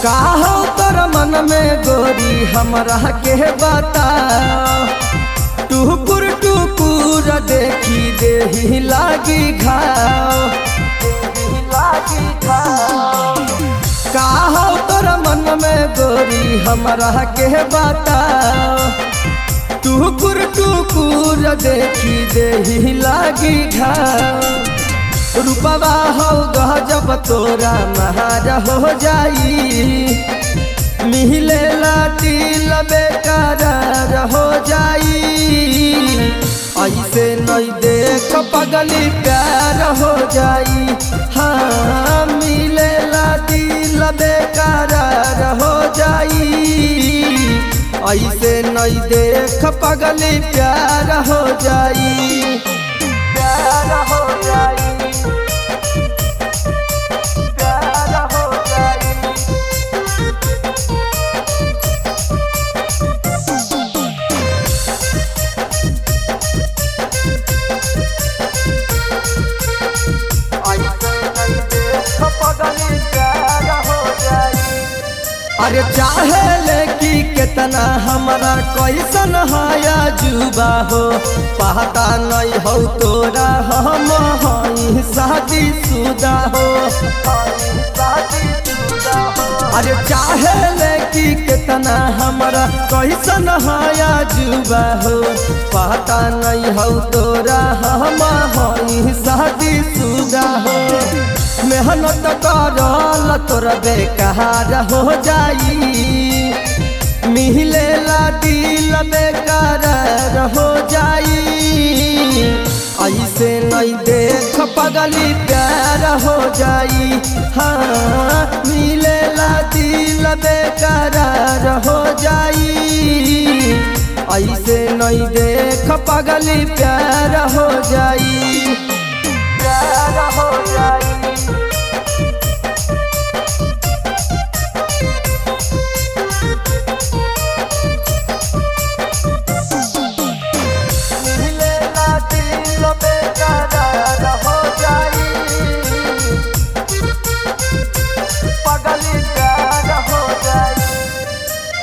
का हो तोर मन में गोरी हमरा के बता। टुकुर टुकुर देखी देही लागी घाव, का हो तोर मन में गोरी हमरा के बता। टुकुर टुकुर देखी देही लागी घाव। रूपवा हो गजब तोरा महार हो जाई। मिहिले लाटी बेकार हो जाई। ऐसे नहीं देख पगली प्यार हो जाई। हाँ मिले लाटी बेकार हो जाई। ऐसे नहीं देख पगली प्यार हो जाई। प्यार हो जाई। अरे चाहे लेकी कितना हमारा कैसन हाया जुबा हो। पता नहीं हो तोरा हम हई शादी शुदा हो। अरे चाहे लेकी कितना हमारा कैसन हाया जुबा हो। पता नहीं हो तोरा हम हई शादी शुदा हो। मेहनत करल तोर बेकार हो जाई। मिले दिल बेकार हो जाई। ऐसे नहीं देख पगली प्यार हो जाई। हाँ मिले दिल बेकार हो जाई। ऐसे नहीं देख पगली प्यार हो जाई। प्यार हो जाई।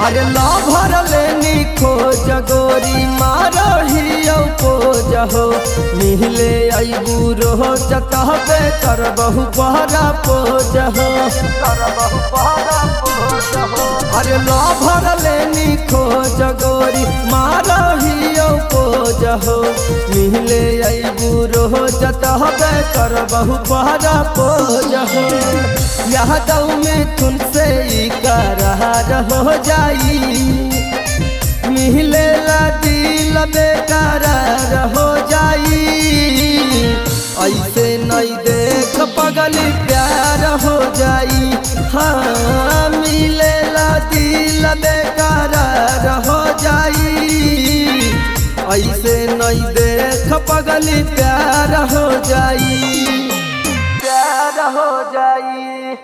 अरे लाभर लेनी खोज गोरी मारही पोज हो। मिले अबू रोज कहबे कर बहु बहरा पोज हो। अरे लाभर लेनी खोज गोरी मारही पोज हो। मिले अबू रोज कहबे कर बहु बहरा पोज हो। यादव में तुमसे करार हो जाई। मिले दिल बेकार हो जाई। ऐसे नहीं देख पगली प्यार हो जाई। हाँ मिले दिल बेकार हो जाई। ऐसे नहीं देख पगली प्यार हो जाई। प्यार हो जाई।